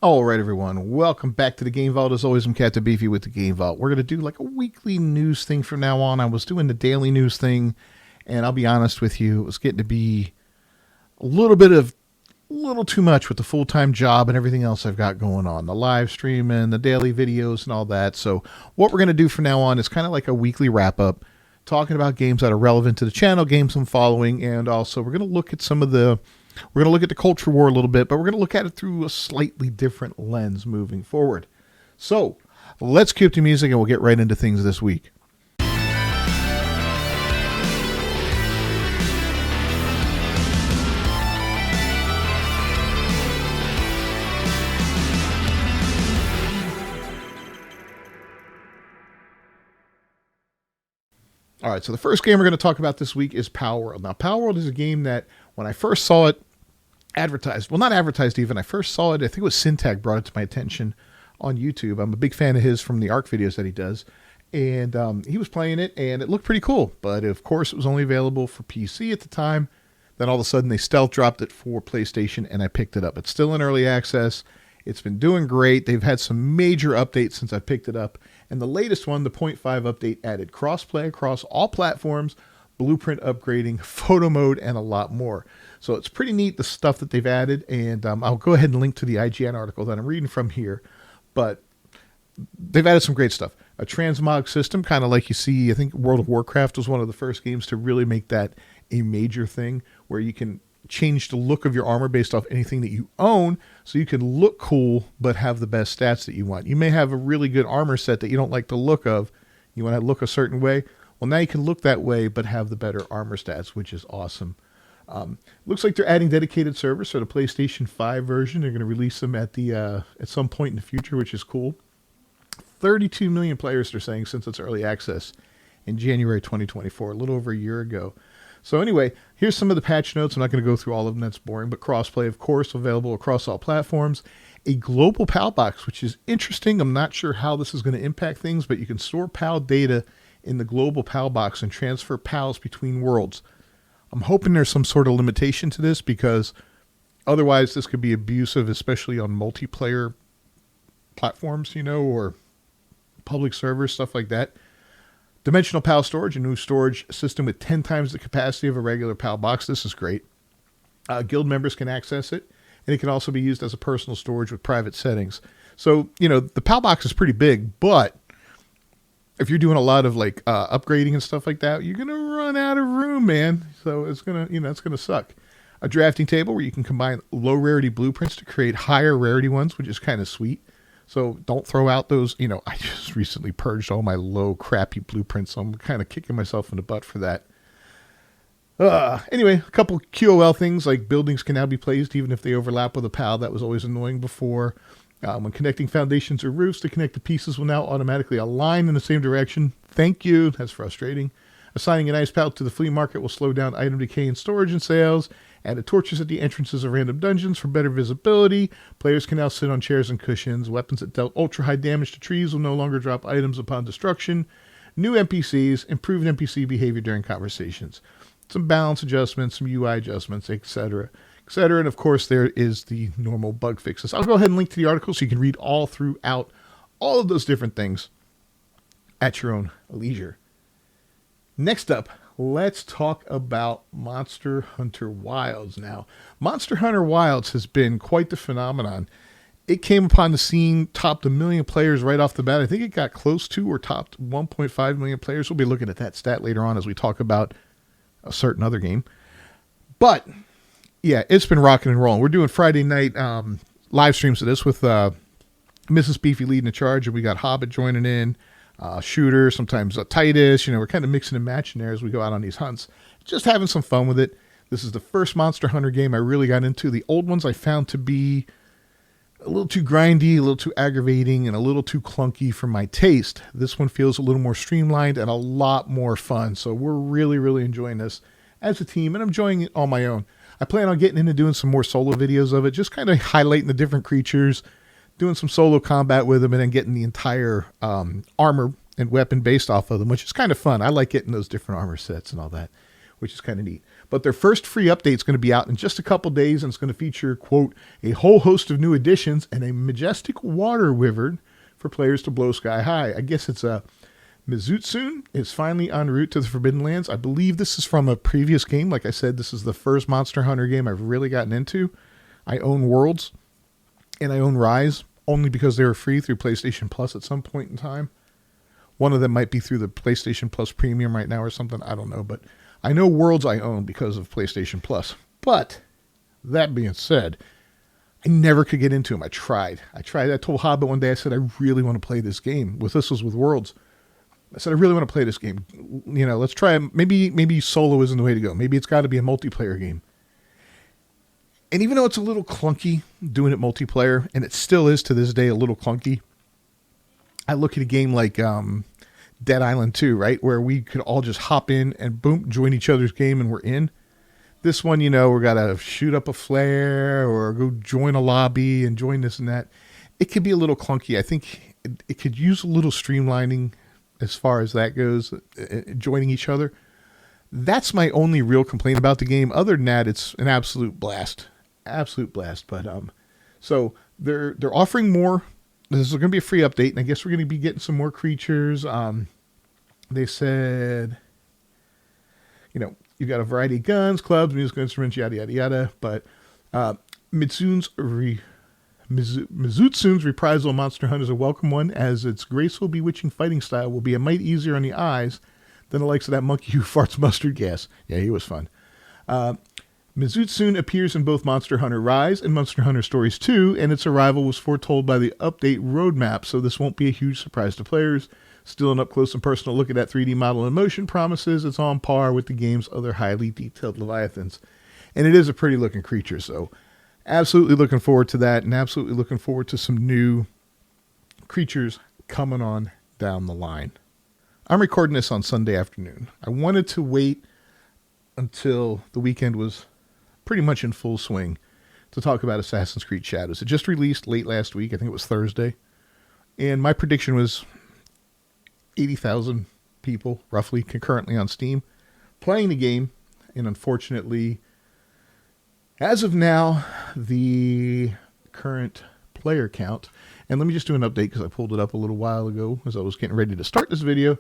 All right, everyone. Welcome back to the Game Vault. As always, I'm Captain Beefy with the Game Vault. We're going to do like a weekly news thing from now on. I was doing the daily news thing, and I'll be honest with you, it was getting to be a little too much with the full-time job and everything else I've got going on. The live stream and the daily videos and all that. So what we're going to do from now on is kind of like a weekly wrap-up, talking about games that are relevant to the channel, games I'm following, and also we're going to look at we're going to look at the culture war a little bit, but we're going to look at it through a slightly different lens moving forward. So let's cue up the music and we'll get right into things this week. All right, so the first game we're going to talk about this week is Palworld. Now, Palworld is a game that when I first saw it advertised, well, not advertised even, I first saw it, I think it was Syntag brought it to my attention on YouTube. I'm a big fan of his from the ARC videos that he does. And he was playing it, and it looked pretty cool. But, of course, it was only available for PC at the time. Then all of a sudden, they stealth dropped it for PlayStation, and I picked it up. It's still in early access. It's been doing great. They've had some major updates since I picked it up. And the latest one, the 0.5 update, added crossplay across all platforms, blueprint upgrading, photo mode, and a lot more. So it's pretty neat, the stuff that they've added. And I'll go ahead and link to the IGN article that I'm reading from here. But they've added some great stuff. A transmog system, kind of like you see, I think World of Warcraft was one of the first games to really make that a major thing, where you can change the look of your armor based off anything that you own, so you can look cool but have the best stats that you want. You may have a really good armor set that you don't like the look of. You want to look a certain way. Well, now you can look that way but have the better armor stats, which is awesome. Looks like they're adding dedicated servers for the PlayStation 5 version. They're going to release them at some point in the future, which is cool. 32 million players, they're saying, since its early access in January 2024, a little over a year ago. So anyway, here's some of the patch notes. I'm not going to go through all of them. That's boring. But crossplay, of course, available across all platforms. A global PAL box, which is interesting. I'm not sure how this is going to impact things, but you can store PAL data in the global PAL box and transfer PALs between worlds. I'm hoping there's some sort of limitation to this, because otherwise this could be abusive, especially on multiplayer platforms, or public servers, stuff like that. Dimensional PAL storage, a new storage system with 10 times the capacity of a regular PAL box. This is great. Guild members can access it, and it can also be used as a personal storage with private settings. So, the PAL box is pretty big, but if you're doing a lot of upgrading and stuff like that, you're going to run out of room, man. So it's going to, it's going to suck. A drafting table where you can combine low rarity blueprints to create higher rarity ones, which is kind of sweet. So don't throw out those, I just recently purged all my low, crappy blueprints, so I'm kind of kicking myself in the butt for that. Anyway, a couple QOL things, like buildings can now be placed even if they overlap with a PAL. That was always annoying before. When connecting foundations or roofs, the connected pieces will now automatically align in the same direction. Thank you. That's frustrating. Assigning an ice PAL to the flea market will slow down item decay in storage and sales. Added torches at the entrances of random dungeons for better visibility. Players can now sit on chairs and cushions. Weapons that dealt ultra-high damage to trees will no longer drop items upon destruction. New NPCs, improved NPC behavior during conversations. Some balance adjustments, some UI adjustments, etc., etc. And of course, there is the normal bug fixes. I'll go ahead and link to the article so you can read all throughout all of those different things at your own leisure. Next up, let's talk about Monster Hunter Wilds now. Monster Hunter Wilds has been quite the phenomenon. It came upon the scene, topped 1 million players right off the bat. I think it got close to or topped 1.5 million players. We'll be looking at that stat later on as we talk about a certain other game. But, yeah, it's been rocking and rolling. We're doing Friday night live streams of this with Mrs. Beefy leading the charge, and we got Hobbit joining in. Shooter, sometimes Titus, we're kind of mixing and matching there as we go out on these hunts. Just having some fun with it. This is the first Monster Hunter game I really got into. The old ones I found to be a little too grindy, a little too aggravating, and a little too clunky for my taste. This one feels a little more streamlined and a lot more fun. So we're really, really enjoying this as a team, and I'm enjoying it on my own. I plan on getting into doing some more solo videos of it, just kind of highlighting the different creatures, doing some solo combat with them, and then getting the entire armor and weapon based off of them, which is kind of fun. I like getting those different armor sets and all that, which is kind of neat. But their first free update is going to be out in just a couple days, and it's going to feature, quote, a whole host of new additions and a majestic water wyvern for players to blow sky high. I guess it's a Mizutsune is finally en route to the Forbidden Lands. I believe this is from a previous game. Like I said, this is the first Monster Hunter game I've really gotten into. I own Worlds and I own Rise only because they were free through PlayStation Plus at some point in time. One of them might be through the PlayStation Plus Premium right now or something. I don't know, but I know Worlds I own because of PlayStation Plus. But that being said, I never could get into them. I tried. I told Hobbit one day, I said, I really want to play this game. This was with Worlds. I said, I really want to play this game. You know, let's try. Maybe solo isn't the way to go. Maybe it's got to be a multiplayer game. And even though it's a little clunky doing it multiplayer, and it still is to this day a little clunky, I look at a game like Dead Island 2, right? Where we could all just hop in and boom, join each other's game and we're in. This one, you know, we're got to shoot up a flare or go join a lobby and join this and that. It could be a little clunky. I think it could use a little streamlining as far as that goes, joining each other. That's my only real complaint about the game. Other than that, it's an absolute blast. Absolute blast. But so they're offering more. This is going to be a free update, and I guess we're going to be getting some more creatures. They said, you know, you've got a variety of guns, clubs, musical instruments, yada, yada, yada. But Mizutsune's reprisal of Monster Hunter is a welcome one, as its graceful, bewitching fighting style will be a mite easier on the eyes than the likes of that monkey who farts mustard gas. Yeah, he was fun. Mizutsune appears in both Monster Hunter Rise and Monster Hunter Stories 2, and its arrival was foretold by the update roadmap, so this won't be a huge surprise to players. Still an up-close and personal look at that 3D model in motion promises it's on par with the game's other highly detailed Leviathans. And it is a pretty-looking creature, so absolutely looking forward to that, and absolutely looking forward to some new creatures coming on down the line. I'm recording this on Sunday afternoon. I wanted to wait until the weekend was pretty much in full swing to talk about Assassin's Creed Shadows. It just released late last week. I think it was Thursday. And my prediction was 80,000 people, roughly, concurrently on Steam, playing the game. And unfortunately, as of now, the current player count, and let me just do an update because I pulled it up a little while ago as I was getting ready to start this video,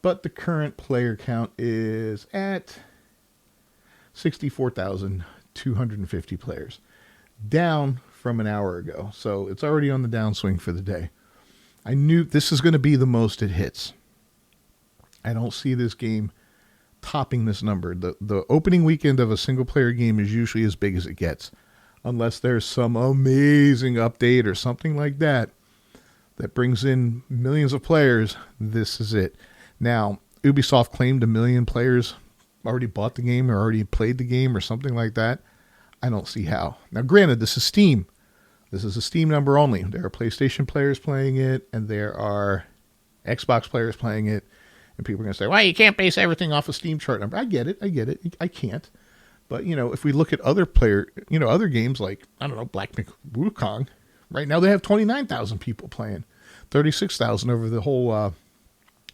but the current player count is at 64,250 players, down from an hour ago. So it's already on the downswing for the day. I knew this is going to be the most it hits. I don't see this game topping this number. The opening weekend of a single player game is usually as big as it gets, unless there's some amazing update or something like that that brings in millions of players. This is it. Now, Ubisoft claimed 1 million players already bought the game or already played the game or something like that. I don't see how. Now, granted, this is Steam. This is a Steam number only. There are PlayStation players playing it, and there are Xbox players playing it. And people are going to say, well, you can't base everything off a Steam chart number. I get it. I can't. But, you know, if we look at other other games like, I don't know, Black Myth Wukong, right now they have 29,000 people playing, 36,000 over the whole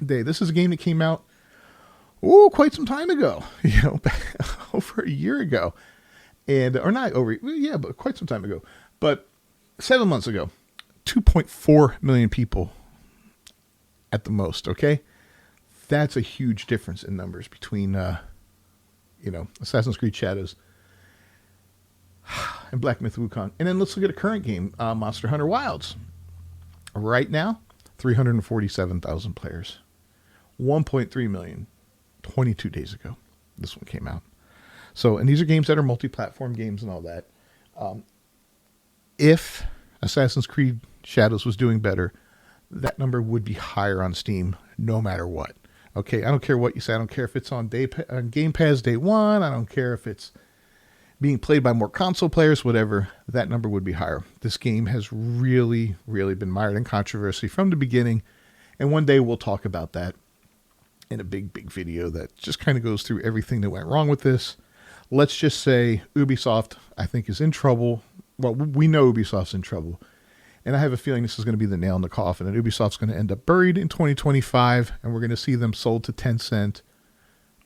day. This is a game that came out, quite some time ago, over a year ago. But quite some time ago. But 7 months ago, 2.4 million people at the most, okay? That's a huge difference in numbers between, Assassin's Creed Shadows and Black Myth Wukong. And then let's look at a current game, Monster Hunter Wilds. Right now, 347,000 players. 1.3 million 22 days ago. This one came out. So, and these are games that are multi-platform games and all that. If Assassin's Creed Shadows was doing better, that number would be higher on Steam no matter what. Okay, I don't care what you say. I don't care if it's on Game Pass day one. I don't care if it's being played by more console players, whatever. That number would be higher. This game has really, really been mired in controversy from the beginning. And one day we'll talk about that in a big, big video that just kind of goes through everything that went wrong with this. Let's just say Ubisoft, I think, is in trouble. Well, we know Ubisoft's in trouble. And I have a feeling this is going to be the nail in the coffin. And Ubisoft's going to end up buried in 2025. And we're going to see them sold to Tencent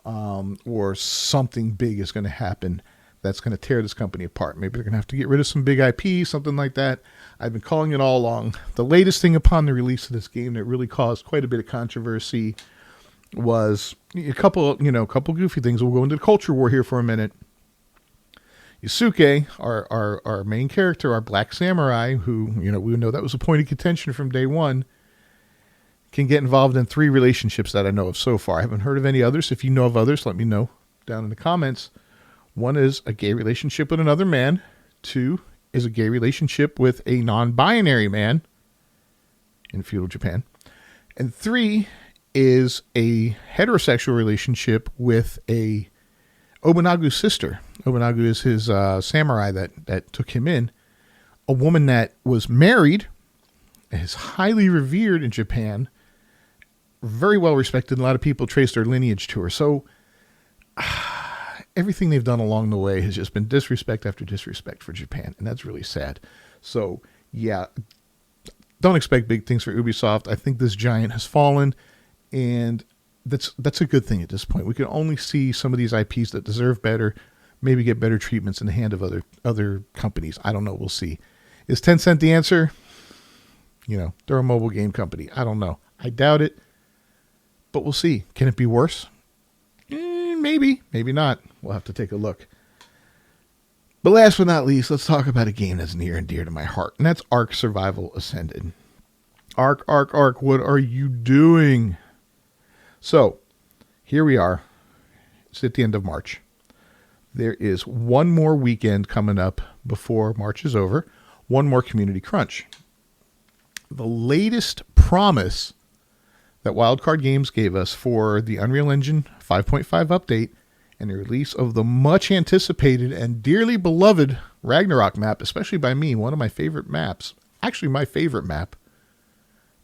or something big is going to happen that's going to tear this company apart. Maybe they're going to have to get rid of some big IP, something like that. I've been calling it all along. The latest thing upon the release of this game that really caused quite a bit of controversy was a couple goofy things. We'll go into the culture war here for a minute. Yusuke, our main character, our black samurai, who, we know that was a point of contention from day one, can get involved in 3 relationships that I know of so far. I haven't heard of any others. If you know of others, let me know down in the comments. 1 is a gay relationship with another man. 2 is a gay relationship with a non-binary man in feudal Japan. And 3 is a heterosexual relationship with a Obunagu's sister. Obunagu is his samurai that took him in. A woman that was married, is highly revered in Japan, very well respected. A lot of people trace their lineage to her. So everything they've done along the way has just been disrespect after disrespect for Japan. And that's really sad. So yeah, don't expect big things for Ubisoft. I think this giant has fallen, and that's a good thing at this point. We can only see some of these IPs that deserve better, maybe get better treatments in the hand of other companies. I don't know. We'll see. Is Tencent the answer? They're a mobile game company. I don't know. I doubt it, but we'll see. Can it be worse? Maybe, maybe not. We'll have to take a look. But last but not least, let's talk about a game that's near and dear to my heart, and that's Ark Survival Ascended. Ark, what are you doing? So, here we are. It's at the end of March. There is one more weekend coming up before March is over. One more community crunch. The latest promise that Wildcard Games gave us for the Unreal Engine 5.5 update and the release of the much anticipated and dearly beloved Ragnarok map, especially by me, one of my favorite maps, actually my favorite map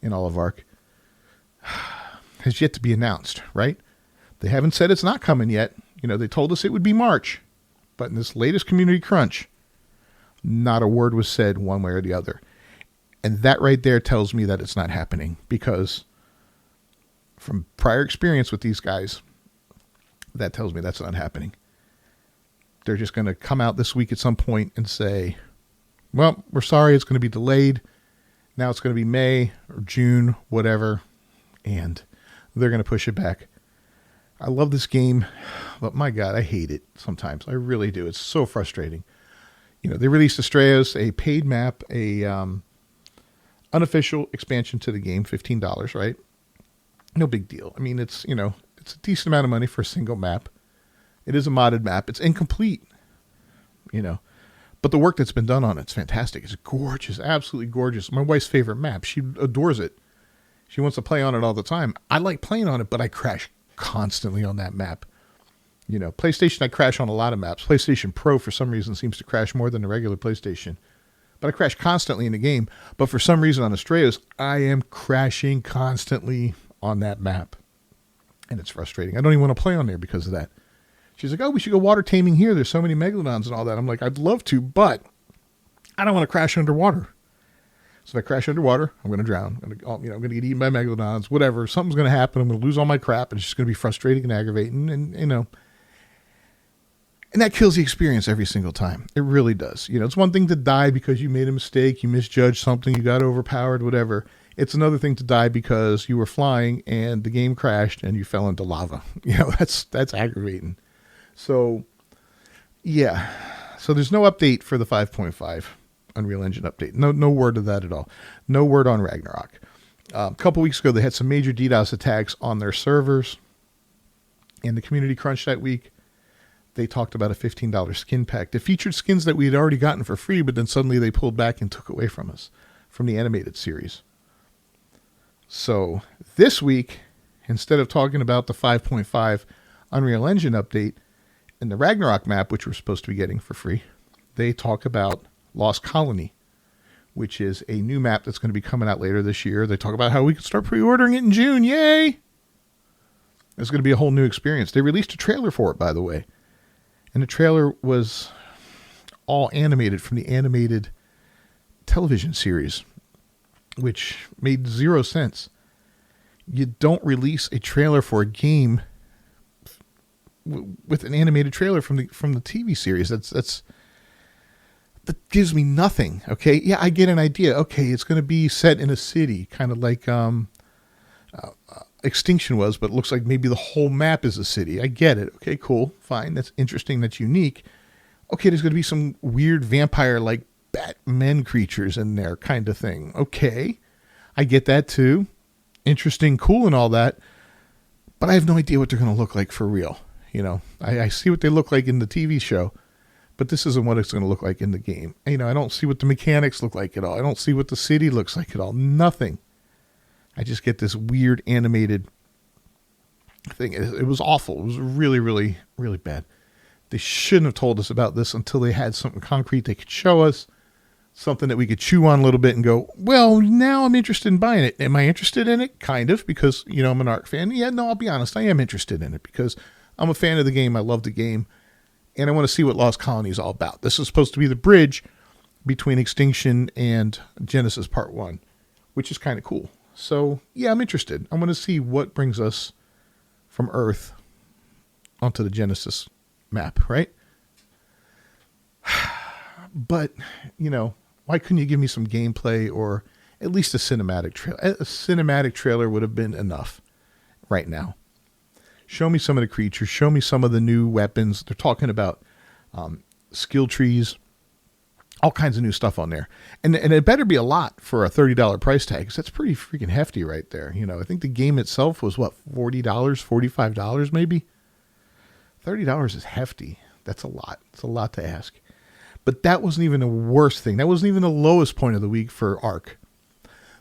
in all of Ark, has yet to be announced, right? They haven't said it's not coming yet. They told us it would be March, but in this latest community crunch, not a word was said one way or the other. And that right there tells me that it's not happening, because from prior experience with these guys, that tells me that's not happening. They're just going to come out this week at some point and say, well, we're sorry, it's going to be delayed. Now it's going to be May or June, whatever. And they're going to push it back. I love this game, but my God, I hate it sometimes. I really do. It's so frustrating. They released Astraeus, a paid map, a unofficial expansion to the game, $15, right? No big deal. I mean, it's a decent amount of money for a single map. It is a modded map. It's incomplete, but the work that's been done on it's fantastic. It's gorgeous, absolutely gorgeous. My wife's favorite map. She adores it. She wants to play on it all the time. I like playing on it, but I crash constantly on that map. PlayStation, I crash on a lot of maps. PlayStation Pro, for some reason, seems to crash more than the regular PlayStation. But I crash constantly in the game. But for some reason on Astraeus, I am crashing constantly on that map. And it's frustrating. I don't even want to play on there because of that. She's like, oh, we should go water taming here. There's so many megalodons and all that. I'm like, I'd love to, but I don't want to crash underwater. So if I crash underwater, I'm going to drown. I'm going to get eaten by megalodons, whatever. Something's going to happen. I'm going to lose all my crap, and it's just going to be frustrating and aggravating. And that kills the experience every single time. It really does. It's one thing to die because you made a mistake, you misjudged something, you got overpowered, whatever. It's another thing to die because you were flying and the game crashed and you fell into lava. That's aggravating. So, yeah. So there's no update for the 5.5 Unreal Engine update. No word of that at all. No word on Ragnarok. A couple weeks ago, they had some major DDoS attacks on their servers. In the community crunch that week, they talked about a $15 skin pack. It featured skins that we had already gotten for free, but then suddenly they pulled back and took away from us from the animated series. So this week, instead of talking about the 5.5 Unreal Engine update and the Ragnarok map, which we're supposed to be getting for free, they talk about Lost Colony, which is a new map that's going to be coming out later this year. They talk about how we can start pre-ordering it in June. Yay! It's going to be a whole new experience. They released a trailer for it, by the way. And the trailer was all animated from the animated television series, which made zero sense. You don't release a trailer for a game with an animated trailer from the TV series. That gives me nothing. Okay, yeah, I get an idea. Okay, it's going to be set in a city, kind of like Extinction was, but it looks like maybe the whole map is a city. I get it. Okay, cool, fine. That's interesting. That's unique. Okay, there's going to be some weird vampire-like Batman creatures in there, kind of thing. Okay, I get that too. Interesting, cool, and all that. But I have no idea what they're going to look like for real. You know, I see what they look like in the TV show, but this isn't what it's going to look like in the game. You know, I don't see what the mechanics look like at all. I don't see what the city looks like at all. Nothing. I just get this weird animated thing. It was awful. It was really, really, really bad. They shouldn't have told us about this until they had something concrete they could show us, something that we could chew on a little bit and go, well, now I'm interested in buying it. Am I interested in it? Kind of, because, you know, I'm an ARK fan. Yeah, no, I'll be honest. I am interested in it because I'm a fan of the game. I love the game. And I want to see what Lost Colony is all about. This is supposed to be the bridge between Extinction and Genesis Part 1, which is kind of cool. So, yeah, I'm interested. I want to see what brings us from Earth onto the Genesis map, right? But, you know, why couldn't you give me some gameplay or at least a cinematic trailer? A cinematic trailer would have been enough right now. Show me some of the creatures. Show me some of the new weapons. They're talking about skill trees, all kinds of new stuff on there. And it better be a lot for a $30 price tag, because that's pretty freaking hefty right there. You know, I think the game itself was, what, $40, $45 maybe? $30 is hefty. That's a lot. It's a lot to ask. But that wasn't even the worst thing. That wasn't even the lowest point of the week for ARK.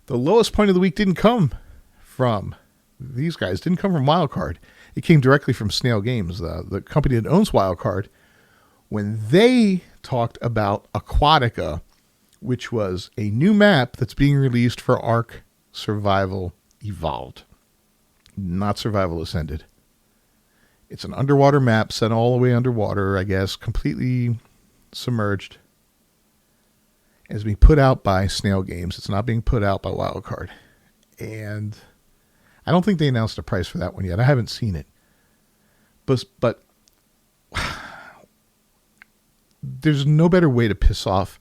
The lowest point of the week didn't come from these guys. Didn't come from Veilguard. It came directly from Snail Games, the company that owns Veilguard, when they talked about Aquatica, which was a new map that's being released for ARK Survival Evolved, not Survival Ascended. It's an underwater map set all the way underwater, I guess, completely submerged. It's being put out by Snail Games. It's not being put out by Veilguard. And I don't think they announced a price for that one yet. I haven't seen it. But there's no better way to piss off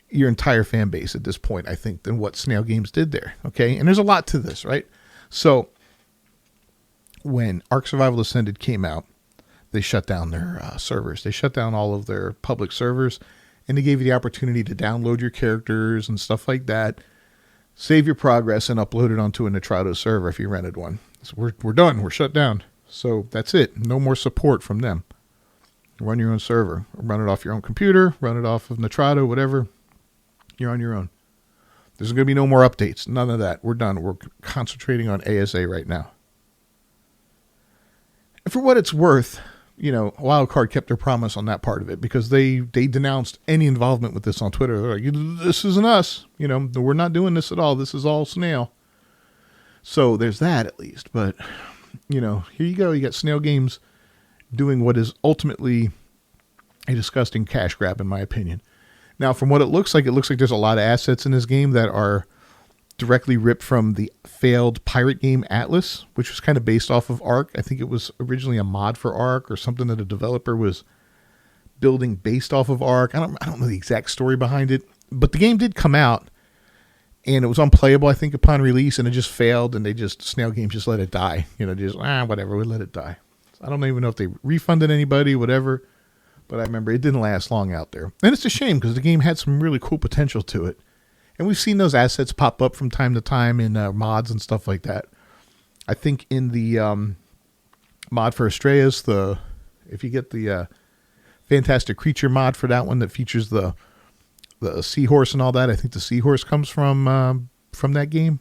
your entire fan base at this point, I think, than what Snail Games did there. Okay? And there's a lot to this, right? So when ARK Survival Ascended came out, they shut down their servers. They shut down all of their public servers, and they gave you the opportunity to download your characters and stuff like that, save your progress, and upload it onto a Nitrado server if you rented one. So we're done. We're shut down. So that's it. No more support from them. Run your own server. Run it off your own computer. Run it off of Nitrado, whatever. You're on your own. There's going to be no more updates. None of that. We're done. We're concentrating on ASA right now. And for what it's worth, you know, Veilguard kept their promise on that part of it, because they denounced any involvement with this on Twitter. They're like, this isn't us. You know, we're not doing this at all. This is all Snail. So there's that at least. But, you know, here you go. You got Snail Games doing what is ultimately a disgusting cash grab, in my opinion. Now, from what it looks like there's a lot of assets in this game that are directly ripped from the failed pirate game Atlas, which was kind of based off of ARK. I think it was originally a mod for ARK or something that a developer was building based off of ARK. I don't know the exact story behind it, but the game did come out and it was unplayable, I think, upon release, and it just failed, and Snail Games just let it die. You know, just, whatever, we let it die. So I don't even know if they refunded anybody, whatever, but I remember it didn't last long out there. And it's a shame, because the game had some really cool potential to it. And we've seen those assets pop up from time to time in mods and stuff like that. I think in the mod for Astraeus, if you get the Fantastic Creature mod for that one that features the seahorse and all that, I think the seahorse comes from that game.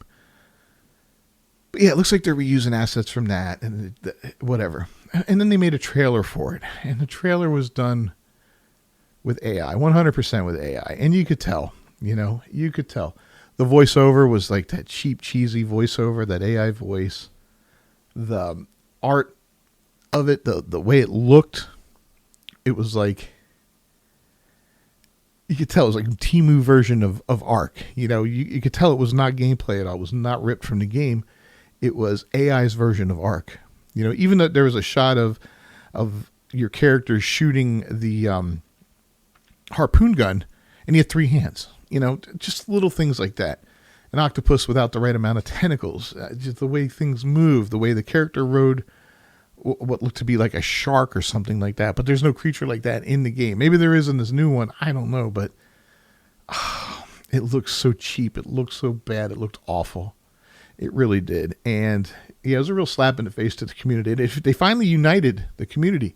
But yeah, it looks like they're reusing assets from that and whatever. And then they made a trailer for it. And the trailer was done with AI, 100% with AI. And you could tell. You know, you could tell. The voiceover was like that cheap, cheesy voiceover, that AI voice. The art of it, the way it looked, it was like, you could tell it was like a Temu version of ARK. You know, you could tell it was not gameplay at all. It was not ripped from the game. It was AI's version of ARK. You know, even though there was a shot of of your character shooting the harpoon gun, and he had 3 hands. You know, just little things like that. An octopus without the right amount of tentacles, just the way things move, the way the character rode what looked to be like a shark or something like that. But there's no creature like that in the game. Maybe there is in this new one. I don't know, but it looks so cheap. It looked so bad. It looked awful. It really did. And yeah, it was a real slap in the face to the community. They finally united the community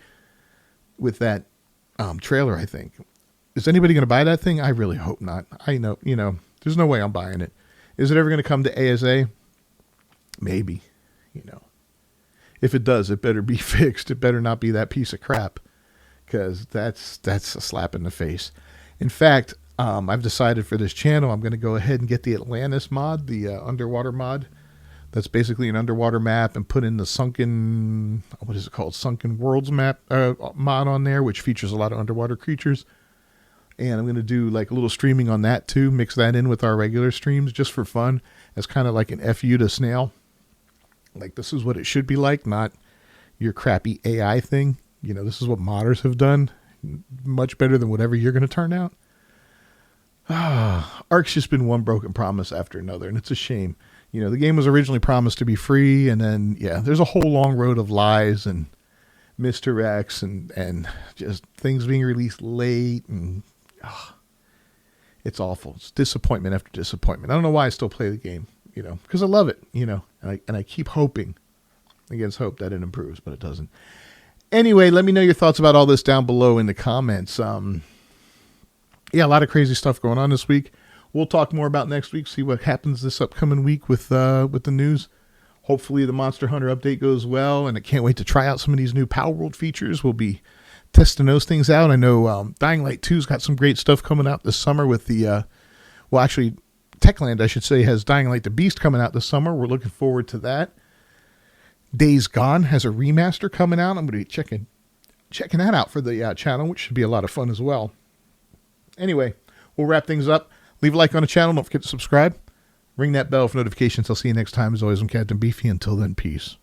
with that trailer, I think. Is anybody going to buy that thing? I really hope not. I know, there's no way I'm buying it. Is it ever going to come to ASA? Maybe, If it does, it better be fixed. It better not be that piece of crap, because that's a slap in the face. In fact, I've decided for this channel, I'm going to go ahead and get the Atlantis mod, the underwater mod. That's basically an underwater map, and put in the Sunken Worlds map mod on there, which features a lot of underwater creatures. And I'm going to do like a little streaming on that too. Mix that in with our regular streams just for fun. As kind of like an FU to Snail. Like, this is what it should be like, not your crappy AI thing. This is what modders have done. Much better than whatever you're going to turn out. Ark's just been one broken promise after another, and it's a shame. The game was originally promised to be free, and then, there's a whole long road of lies and misdirects and just things being released late, and it's awful. It's disappointment after disappointment. I don't know why I still play the game, because I love it, and I keep hoping against hope that it improves, but it doesn't. Anyway, let me know your thoughts about all this down below in the comments. A lot of crazy stuff going on this week. We'll talk more about next week, see what happens this upcoming week with the news. Hopefully the Monster Hunter update goes well, and I can't wait to try out some of these new Palworld features. We'll be testing those things out. I know Dying Light 2's got some great stuff coming out this summer with the, Techland, I should say, has Dying Light the Beast coming out this summer. We're looking forward to that. Days Gone has a remaster coming out. I'm going to be checking that out for the channel, which should be a lot of fun as well. Anyway, we'll wrap things up. Leave a like on the channel. Don't forget to subscribe. Ring that bell for notifications. I'll see you next time. As always, I'm Captain Beefy. Until then, peace.